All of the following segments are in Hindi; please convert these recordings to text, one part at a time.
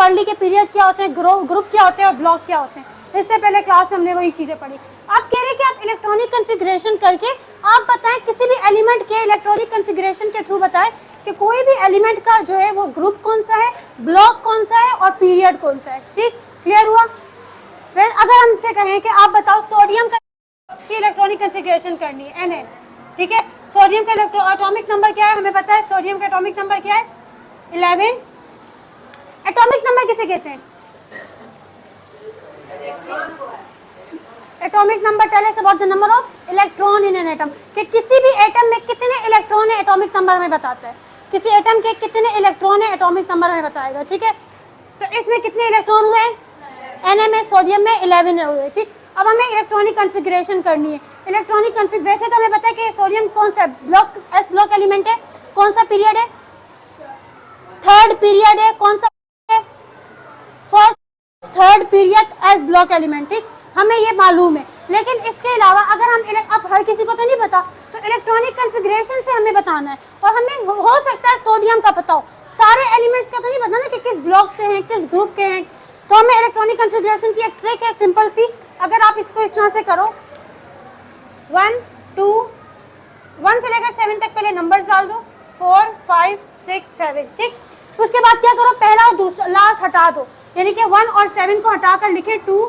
पढ़ ली कि पीरियड क्या होते हैं, ग्रुप क्या होते हैं और ब्लॉक क्या होते हैं। इससे पहले क्लास में हमने वही चीज़ें पढ़ी। आप कह रहे हैं कि आप इलेक्ट्रॉनिक कॉन्फ़िगरेशन करके आप बताएं किसी भी एलिमेंट के इलेक्ट्रॉनिक कॉन्फ़िगरेशन के थ्रू बताएं कि कोई भी एलिमेंट का जो है वो ग्रुप कौन सा है, ब्लॉक कौन सा है और पीरियड कौन सा है। ठीक, क्लियर हुआ? फिर अगर हमसे कहें कि आप बताओ सोडियम की इलेक्ट्रॉनिक कॉन्फ़िगरेशन करनी है Na, ठीक है, सोडियम का एटॉमिक नंबर क्या है, हमें पता है सोडियम का एटॉमिक नंबर क्या है 11। एटॉमिक नंबर किसे कहते हैं? Atomic number tell us about the number of electron in an atom, कि किसी भी एटम में कितने इलेक्ट्रॉन है एटॉमिक नंबर हमें बताता है। किसी एटम के कितने इलेक्ट्रॉन है एटॉमिक नंबर हमें बताएगा। ठीक है, तो इसमें कितने इलेक्ट्रॉन हुए Na में, सोडियम में 11 हुए। ठीक, अब हमें इलेक्ट्रॉनिक कॉन्फ़िगरेशन करनी है। इलेक्ट्रॉनिक कॉन्फ़िगरेशन वैसे तो हमें पता है कि सोडियम कौन सा ब्लॉक, एस ब्लॉक एलिमेंट है, कौन सा पीरियड है, थर्ड पीरियड है, कौन सा है, first third period S block element. ठीक, हमें ये मालूम है, लेकिन इसके अलावा अगर हम अब हर किसी को तो नहीं पता, तो इलेक्ट्रॉनिक कॉन्फ़िगरेशन से हमें बताना है। और हमें हो सकता है सोडियम का पता हो, सारे एलिमेंट्स का तो नहीं पता ना कि किस ब्लॉक से हैं, किस ग्रुप के हैं। तो हमें इलेक्ट्रॉनिक कॉन्फ़िगरेशन की एक ट्रिक है सिंपल सी, अगर आप इसको इस तरह से करो 1 2 1 से लेकर 7 तक पहले नंबर्स डाल दो, 4 5 6 7। ठीक, उसके बाद क्या करो, पहला और दूसरा लास्ट हटा दो, यानी कि 1 और 7 को हटाकर लिखे 2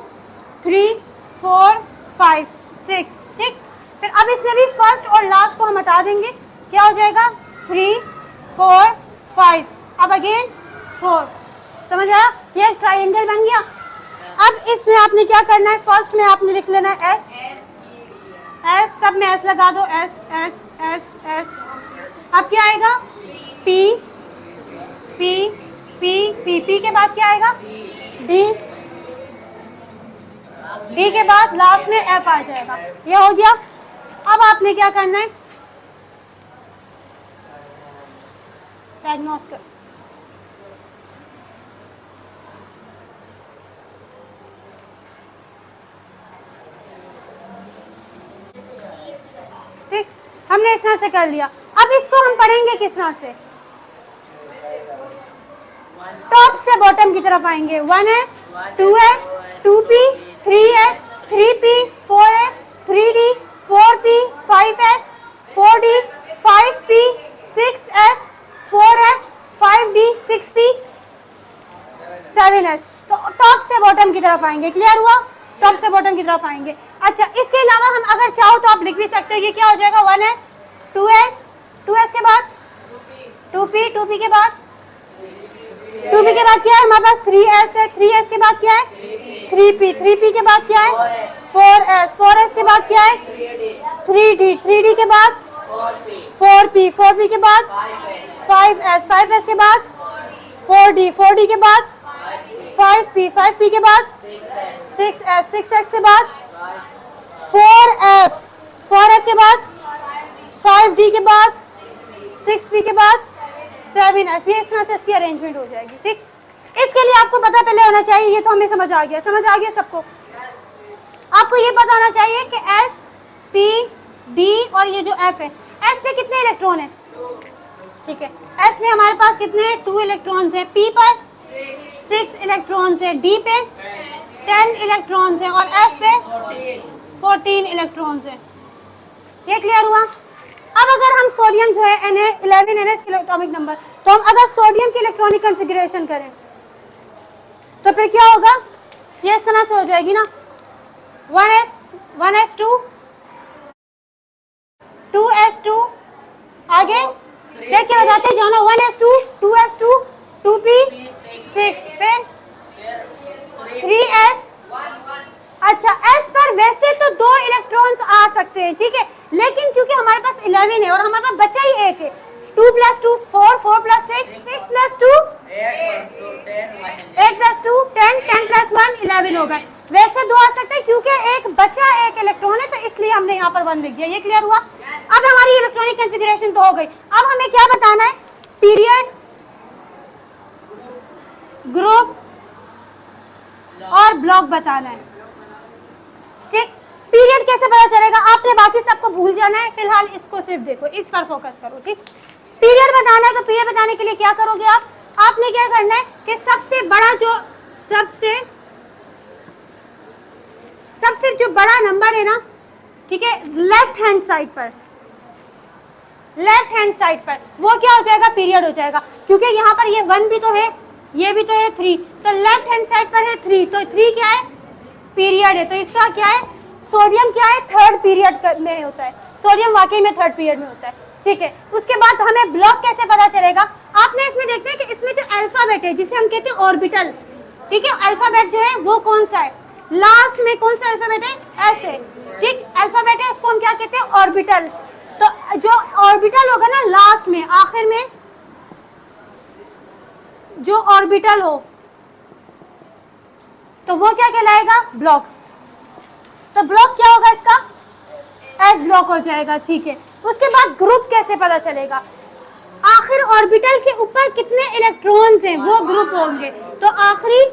3 4 5 6। ठीक, फिर अब इसमें भी फर्स्ट और लास्ट को हम हटा देंगे, क्या हो जाएगा 3 4 5, अब अगेन 4। समझ आया? ये एक ट्रायंगल बन गया। अब इसमें आपने क्या करना है, फर्स्ट में आपने लिख लेना है एस, एस सब में एस लगा दो, एस एस एस एस। अब क्या आएगा P P P P P के बाद क्या आएगा डी, डी के बाद लास्ट में एफ आ जाएगा। ये हो गया। अब आपने क्या करना है, डायग्नोस कर, ठीक, हमने इस तरह से कर लिया। अब इसको हम पढ़ेंगे किस तरह से, टॉप से बॉटम की तरफ आएंगे। 1s 2s 2p 3s 3p 4s 3d 4p 5s 4d 5p 6s 4f 5d 6p 7s। तो टॉप से बॉटम की तरफ आएंगे। क्लियर हुआ? टॉप से बॉटम की तरफ आएंगे। अच्छा, इसके अलावा हम अगर चाहो तो आप लिख भी सकते हो, ये क्या हो जाएगा 1s 2s 2s के बाद 2p 2p के बाद 2p के बाद क्या है हमारे पास 3s है, 3s के बाद क्या है 3p 3p के बाद क्या है 4s 4s के बाद क्या है 3d 3d के बाद 4p 4p के बाद 5s 5s के बाद 4d 4d के बाद 5p 5p के बाद 6s 6s के बाद 4f 4f के बाद 5d के बाद 6p के बाद 7s। ये इस तरह से इसकी अरेंजमेंट हो जाएगी। ठीक, इसके लिए आपको पता पहले होना चाहिए, ये तो हमें समझ आ गया, समझ आ गया सबको। आपको ये पता होना चाहिए कि s p d और ये जो f है, s पे कितने इलेक्ट्रॉन है। ठीक है, s में हमारे पास कितने हैं 2 इलेक्ट्रॉन्स है, p पर 6 इलेक्ट्रॉन्स है, d पे 10 इलेक्ट्रॉन्स है और f पे 14 इलेक्ट्रॉन्स है। ये क्लियर हुआ? अब अगर हम सोडियम जो है Na 11 Ns की एटॉमिक नंबर, तो हम अगर सोडियम की इलेक्ट्रॉनिक कॉन्फ़िगरेशन करें तो फिर क्या होगा, ये इस तरह से हो जाएगी ना 1s2 2s2 आगे देख के बताते जाना 1s2 2s2 2p 6 फिर 3s। अच्छा, s पर वैसे तो 2 इलेक्ट्रॉन्स आ सकते हैं, ठीक है, लेकिन क्योंकि हमारे पास 11 है और हमारे पास बचा ही एक है, 2 + 2 4 4 + 6 6 + 2 8 + 2 10 10 + 1 11 हो गए। वैसे 2 आ सकते हैं, क्योंकि एक बचा एक इलेक्ट्रॉन है, तो इसलिए हमने यहाँ पर 1 लिख दिया। ये क्लियर हुआ? अब हमारी इलेक्ट्रॉनिक कॉन्फ़िगरेशन तो हो गई। अब हमें क्या बताना है, पीरियड, ग्रुप और ब्लॉक बताना है। ठीक, पीरियड कैसे पता चलेगा, आपने बाकी सबको भूल जाना है, फिलहाल इसको सिर्फ देखो, इस पर फोकस करो। ठीक, पीरियड बताना है, तो पीरियड बताने के लिए क्या करोगे आपने क्या करना है कि सबसे बड़ा जो सबसे जो बड़ा नंबर है ना, ठीक है, लेफ्ट हैंड साइड पर वो क्या हो जाएगा, पीरियड हो जाएगा, क्योंकि यहाँ पर ये 1 भी तो है, ये भी तो है 3, तो लेफ्ट हैंड साइड पर है 3, तो 3 क्या है, पीरियड है। तो इसका क्या है, सोडियम क्या है, थर्ड पीरियड में होता है, सोडियम वाकई में थर्ड पीरियड में होता है, ठीक है। उसके बाद हमें ब्लॉक कैसे पता चलेगा, आपने इसमें देखते हैं कि इसमें जो अल्फाबेट है जिसे हम कहते हैं ऑर्बिटल, ठीक है, अल्फाबेट जो है वो कौन सा है, लास्ट में कौन सा अल्फाबेट है, एस है, ठीक, अल्फाबेट है, इसको हम क्या कहते हैं, ऑर्बिटल। तो जो ऑर्बिटल होगा ना लास्ट में, आखिर में जो ऑर्बिटल हो तो वो क्या कहलाएगा, ब्लॉक। तो ब्लॉक क्या होगा इसका, एस ब्लॉक हो जाएगा, ठीक है। उसके बाद ग्रुप कैसे पता चलेगा, आखिर ऑर्बिटल के ऊपर कितने इलेक्ट्रॉन्स हैं वो ग्रुप होंगे, तो आखिरी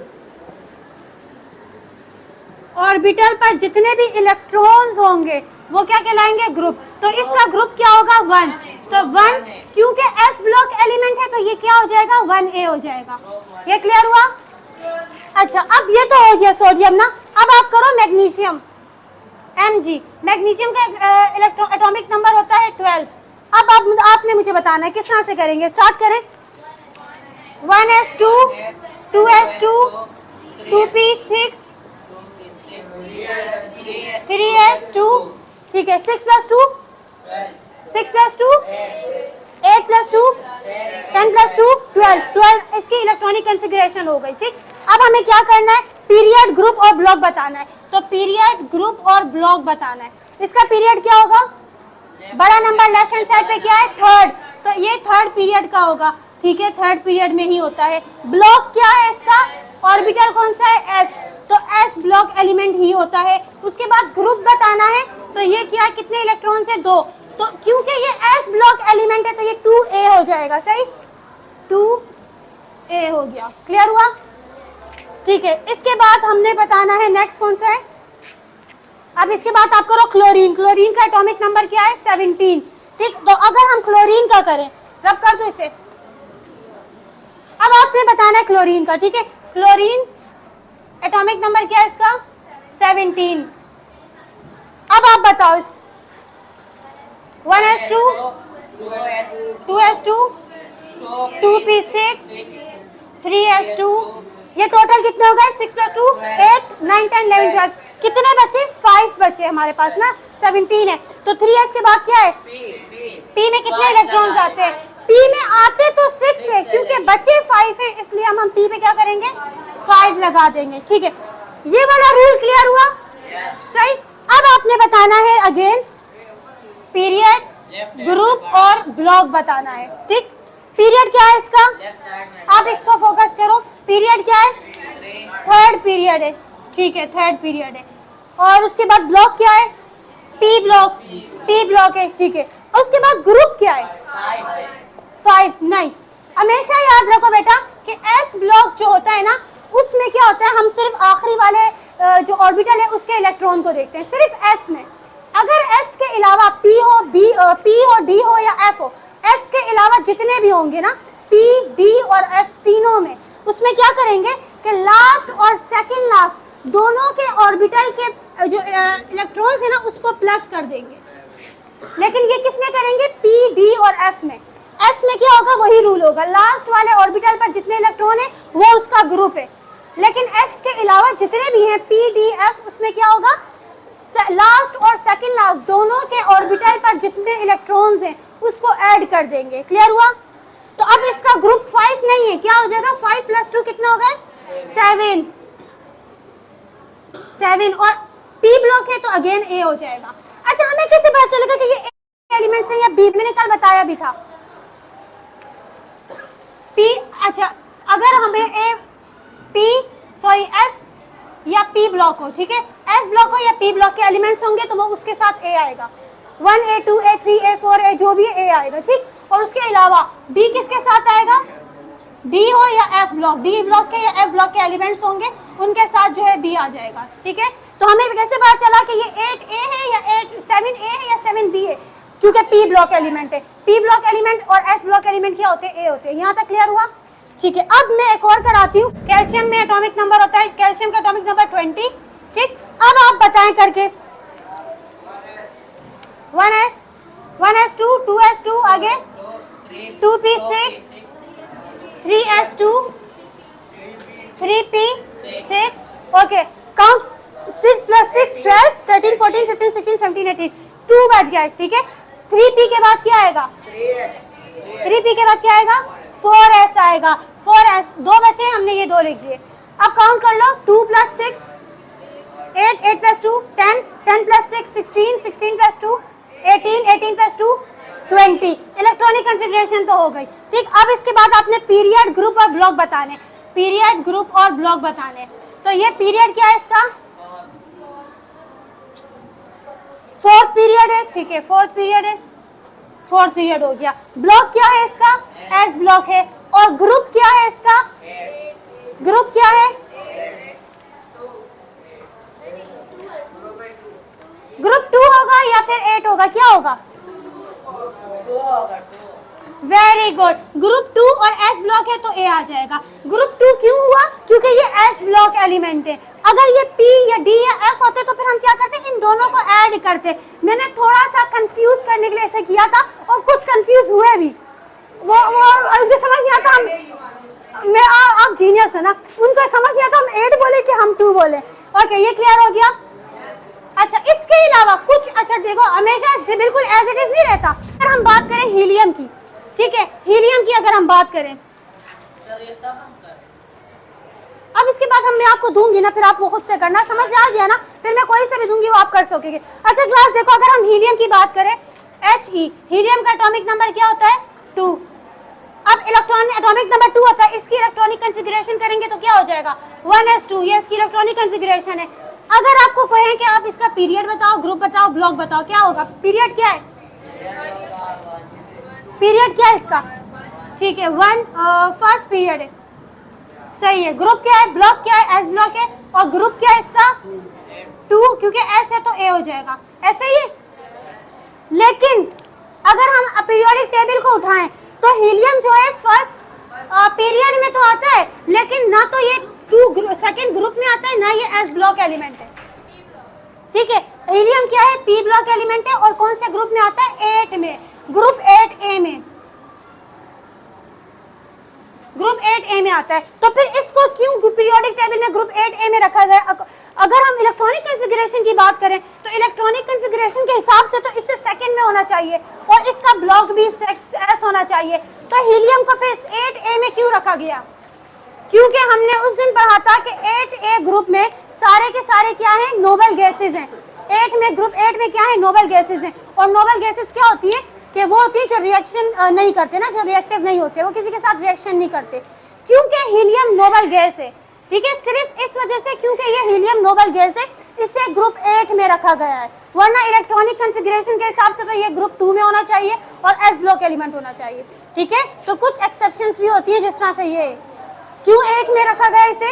ऑर्बिटल पर जितने भी इलेक्ट्रॉन्स होंगे वो क्या कहलाएंगे, ग्रुप। तो इसका ग्रुप क्या होगा, 1, तो 1 क्योंकि एस ब्लॉक एलिमेंट है तो ये क्या हो जाएगा, 1A हो जाएगा। ये क्लियर हुआ। अच्छा, अब ये तो हो गया सोडियम ना, अब आप करो मैग्नीशियम, Mg, मैग्नीशियम का एटॉमिक नंबर होता है 12। अब आपने मुझे बताना है किस तरह से करेंगे, स्टार्ट करें। 1s2 2s2 2p6 3s2, ठीक है, 6 + 2 8 + 2 10 + 2 12 इसकी इलेक्ट्रॉनिक कॉन्फ़िगरेशन हो गई, ठीक। अब हमें क्या करना है, पीरियड, ग्रुप और ब्लॉक बताना है। तो पीरियड, ग्रुप और ब्लॉक बताना है। इसका पीरियड क्या होगा, बड़ा नंबर लेफ्ट हैंड साइड पे क्या है, थर्ड, तो ये थर्ड पीरियड का होगा, ठीक है, थर्ड पीरियड में ही होता है। ब्लॉक क्या है इसका, ऑर्बिटल कौन सा है, एस, तो एस ब्लॉक एलिमेंट ही होता है। उसके बाद ग्रुप बताना है, तो ये क्या है, कितने इलेक्ट्रॉन है, 2, तो क्योंकि ये एस ब्लॉक एलिमेंट है तो ये 2A हो जाएगा, सही, 2A हो गया, क्लियर हुआ, ठीक है। इसके बाद हमने बताना है नेक्स्ट कौन सा है, अब इसके बाद आप करो क्लोरीन। क्लोरीन का एटॉमिक नंबर क्या है, 17, ठीक। तो अगर हम क्लोरीन का करें, रब कर दो इसे, अब आपने बताना है क्लोरीन का, ठीक है। क्लोरीन एटॉमिक नंबर क्या है इसका, 17। अब आप बताओ इस 1s2 2s2 2p6 3s2, ये टोटल कितने हो गए, 6 + 2 8 9 10 11 12, कितने बचे, 5 बचे हमारे पास ना, 17 है। तो 3s के बाद क्या है, p में कितने इलेक्ट्रॉन्स आते हैं, p में आते तो 6 है, क्योंकि बचे 5 है इसलिए हम p पे क्या करेंगे, 5 लगा देंगे, ठीक है। ये वाला रूल क्लियर हुआ, सही। अब आपने बताना है अगेन पीरियड, ग्रुप और ब्लॉक बताना है, ठीक। पीरियड क्या है इसका, आप इसको फोकस करो, पीरियड क्या है, थर्ड पीरियड है, ठीक है, थर्ड पीरियड है। और उसके बाद ब्लॉक क्या है, पी ब्लॉक है, ठीक है। उसके बाद ग्रुप क्या है, 5 नहीं, हमेशा याद रखो बेटा कि एस ब्लॉक जो होता है ना उसमें क्या होता है, हम सिर्फ आखिरी वाले जो ऑर्बिटल है उसके इलेक्ट्रॉन को देखते हैं, सिर्फ एस में। अगर एस के अलावा पी हो, डी हो या एफ हो, एस के अलावा जितने भी होंगे ना, पी, डी और एफ तीनों में, उसमें क्या करेंगे कि लास्ट और सेकंड लास्ट दोनों के ऑर्बिटल के जो इलेक्ट्रॉन्स है ना उसको प्लस कर देंगे। लेकिन ये किस में करेंगे, पी, डी और एफ में। एस में क्या होगा, वही रूल होगा, लास्ट वाले ऑर्बिटल पर जितने इलेक्ट्रॉन है वो उसका ग्रुप है। लेकिन एस के अलावा जितने भी हैं पी, डी, एफ, उसमें क्या होगा, लास्ट और सेकंड लास्ट दोनों के ऑर्बिटल पर जितने इलेक्ट्रॉन्स हैं उसको ऐड कर देंगे। क्लियर हुआ। तो अब इसका ग्रुप 5 नहीं है, क्या हो जाएगा, 5 + 2 कितना हो गया, 7 और पी ब्लॉक है तो अगेन ए हो जाएगा। अच्छा, हमें कैसे पता चलेगा कि ये एलिमेंट है या बी, मैंने कल बताया भी था पी। अच्छा, अगर हमें एस या पी ब्लॉक हो, ठीक है, एस ब्लॉक हो या पी ब्लॉक के एलिमेंट्स होंगे तो वो उसके साथ ए आएगा, 1A 2A 3A 4A जो भी ए आएगा, ठीक। और उसके अलावा बी किसके साथ आएगा, डी हो या एफ ब्लॉक, डी ब्लॉक के या एफ ब्लॉक के एलिमेंट्स होंगे उनके साथ जो है बी आ जाएगा, ठीक है। तो हमें कैसे पता चला कि ये 8A है या 7A है या 7B है, क्योंकि पी ब्लॉक एलिमेंट है। पी ब्लॉक एलिमेंट और एस ब्लॉक एलिमेंट क्या होते हैं, ए होते हैं। यहाँ तक क्लियर हुआ, ठीक है, अब मैं एक और कराती हूँ। कैल्शियम में एटॉमिक नंबर होता है, कैल्शियम का एटॉमिक नंबर 20। ठीक, अब आप बताएं करके 1s 1s2 2s2 आगे 2p6 3s2 3p6 okay count 6 + 6 12 13 14 15 16 17 18 2 बच गया। ठीक है, 3p के बाद क्या आएगा? 3p के बाद क्या आएगा? 4s आएगा। 4s, 2 बचे, हमने ये 2 लिख दिए। अब काउंट कर लो, 2 + 6 8 8 + 2 10 10 + 6 16 16 + 2 18 18 + 2 20। इलेक्ट्रॉनिक कॉन्फ़िगरेशन तो हो गई। ठीक, अब इसके बाद आपने पीरियड, ग्रुप और ब्लॉक बताने। पीरियड, ग्रुप और ब्लॉक बताने। तो ये पीरियड क्या है इसका? 4th पीरियड है। ठीक है, 4th पीरियड है, 4th पीरियड हो गया। ब्लॉक क्या है इसका? एस ब्लॉक है। और ग्रुप क्या है इसका? ग्रुप क्या है? ग्रुप 2 होगा या फिर 8 होगा? क्या होगा? वेरी गुड, ग्रुप 2 और एस ब्लॉक है तो ए आ जाएगा। ग्रुप 2 क्यों हुआ? क्योंकि ये एस ब्लॉक एलिमेंट है। अगर ये पी या डी या एफ होते तो फिर हम क्या करते? इन दोनों को ऐड करते। मैंने थोड़ा सा कंफ्यूज करने के लिए ऐसे किया था और कुछ कंफ्यूज हुए भी। वो उनको समझ नहीं आता, मैं आप जीनियस है ना, उनको समझ नहीं आता हम 8 बोले कि हम 2 बोले। ओके, ये क्लियर हो गया। अच्छा, इसके अलावा कुछ, अच्छा देखो, हमेशा बिल्कुल एज इट इज नहीं रहता। अगर हम बात करें हीलियम की, ठीक है, हीलियम की अगर हम बात करें, अब इसके बाद मैं आपको दूंगी ना, फिर आप वो खुद से करना, समझ आ गया ना? फिर मैं कोई से भी दूंगी, वो आप कर सकोगे। अच्छा क्लास देखो, अगर हम हीलियम की बात करें, He, हीलियम का एटॉमिक नंबर क्या होता है? 2। अब इलेक्ट्रॉन एटॉमिक नंबर 2 होता है, इसकी इलेक्ट्रॉनिक कॉन्फ़िगरेशन करेंगे तो क्या हो जाएगा? 1s2। ये इसकी इलेक्ट्रॉनिक कॉन्फ़िगरेशन है। अगर आपको कहें कि आप इसका पीरियड बताओ, ग्रुप बताओ, ब्लॉक बताओ, क्या होगा? पीरियड क्या है? पीरियड क्या है इसका? ठीक है, 1 फर्स्ट पीरियड है, सही है। ग्रुप क्या है? ब्लॉक क्या है? एस ब्लॉक है। और ग्रुप क्या है इसका? 2, क्योंकि एस है तो ए हो जाएगा, ऐसे ही। लेकिन अगर हम पीरियोडिक टेबल को उठाएं तो हीलियम जो है फर्स्ट पीरियड में तो आता है, लेकिन ना तो ये 2 सेकंड ग्रुप में आता है, ना ये एस ब्लॉक एलिमेंट है। ठीक है, हीलियम क्या है? पी ब्लॉक एलिमेंट है। और कौन से ग्रुप में आता है? 8 में, ग्रुप 8A में, ग्रुप 8A में आता है। तो फिर इसको क्यों पीरियोडिक टेबल में ग्रुप 8A में रखा गया? अगर हम इलेक्ट्रॉनिक कॉन्फ़िगरेशन की बात करें तो इलेक्ट्रॉनिक कॉन्फ़िगरेशन के हिसाब से तो इससे सेकंड में होना चाहिए और इसका ब्लॉक भी एस होना चाहिए। तो हीलियम को फिर 8A में क्यों रखा गया? क्योंकि हमने उस दिन पढ़ा था कि 8A ग्रुप में सारे के सारे क्या हैं? नोबल गैसेज हैं। 8 में, ग्रुप 8 में क्या है? नोबल गैसेज हैं। और नोबल गैसेज क्या होती है? कि वो होती है जो रिएक्शन नहीं करते ना, जो रिएक्टिव नहीं होते, वो किसी के साथ रिएक्शन नहीं करते, क्योंकि हीलियम नोबल गैस है। ठीक है, सिर्फ इस वजह से, क्योंकि ये हीलियम नोबल गैस है, इसे ग्रुप 8 में रखा गया है। वरना इलेक्ट्रॉनिक कॉन्फ़िगरेशन के हिसाब से तो ये ग्रुप 2 में होना चाहिए और एस ब्लॉक एलिमेंट होना चाहिए। ठीक है, तो कुछ एक्सेप्शंस भी होती हैं, जिस तरह से ये क्यों 8 में रखा गया इसे?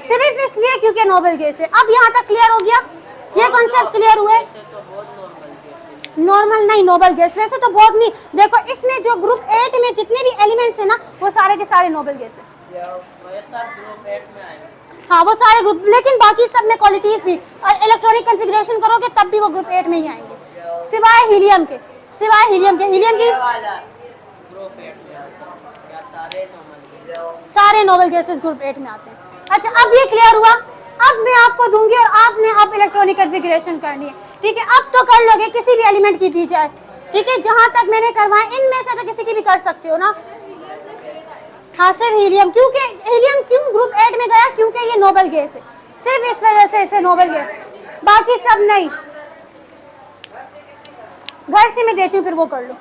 सिर्फ इसलिए क्योंकि नोबल गैस है। अब यहाँ तक क्लियर हो गया? ये कॉन्सेप्ट क्लियर हुए? नॉर्मल नहीं, नोबल गैस। वैसे तो बहुत नहीं, देखो इसमें जो ग्रुप 8 में जितने भी एलिमेंट्स है ना, वो सारे के सारे नोबल गैस है। हाँ, वो सारे ग्रुप, लेकिन बाकी सब में क्वालिटीज भी, इलेक्ट्रॉनिक कॉन्फ़िगरेशन करोगे तब भी वो ग्रुप 8 में ही आएंगे, सिवाय हीलियम के। सिवाय हीलियम के, हीलियम की सारे नोबल गैसेस ग्रुप 8 में आते हैं। अच्छा, अब ये क्लियर हुआ? अब मैं आपको दूंगी और आपने अब इलेक्ट्रॉनिक कॉन्फ़िगरेशन करनी है। ठीक है, अब तो कर लोगे, किसी भी एलिमेंट की दी जाए। ठीक है, जहां तक मैंने करवाए इनमें से तो किसी की भी कर सकते हो ना। हाँ, सिर्फ हीलियम, क्योंकि हीलियम क्यों ग्रुप 8 में गया? क्योंकि ये नोबल गैस है, सिर्फ इस वजह से इसे नोबल गैस, बाकी सब नहीं। घर से मैं देती हूँ, फिर वो कर लो।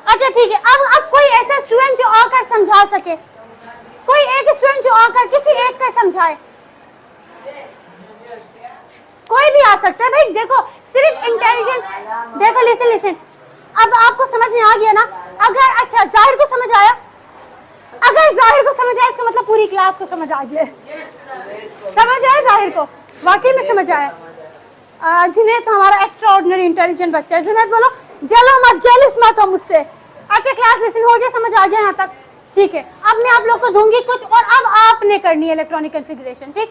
अच्छा ठीक है, अब कोई ऐसा स्टूडेंट जो आकर समझा सके, कोई एक स्टूडेंट जो आकर किसी एक का समझाए, कोई भी आ सकता है भाई। देखो सिर्फ इंटेलिजेंट, देखो लिसन लिसन, अब आपको समझ में आ गया ना? अगर, अच्छा जाहिर को समझ आया? अगर जाहिर को समझ आया इसका मतलब पूरी क्लास को समझ आ गया। समझ आया जाहिर को? वाकई में समझ आया। जुनैद तो हमारा एक्स्ट्रा ऑर्डिनरी इंटेलिजेंट बच्चा है। जुनैद बोलो जलो मत, जेलिस मत हो मुझसे। अच्छा क्लास लिसन हो गया, समझ आ गया यहाँ तक? ठीक है, अब मैं आप लोग को दूंगी कुछ और अब आपने करनी है इलेक्ट्रॉनिक कॉन्फ़िगरेशन, ठीक।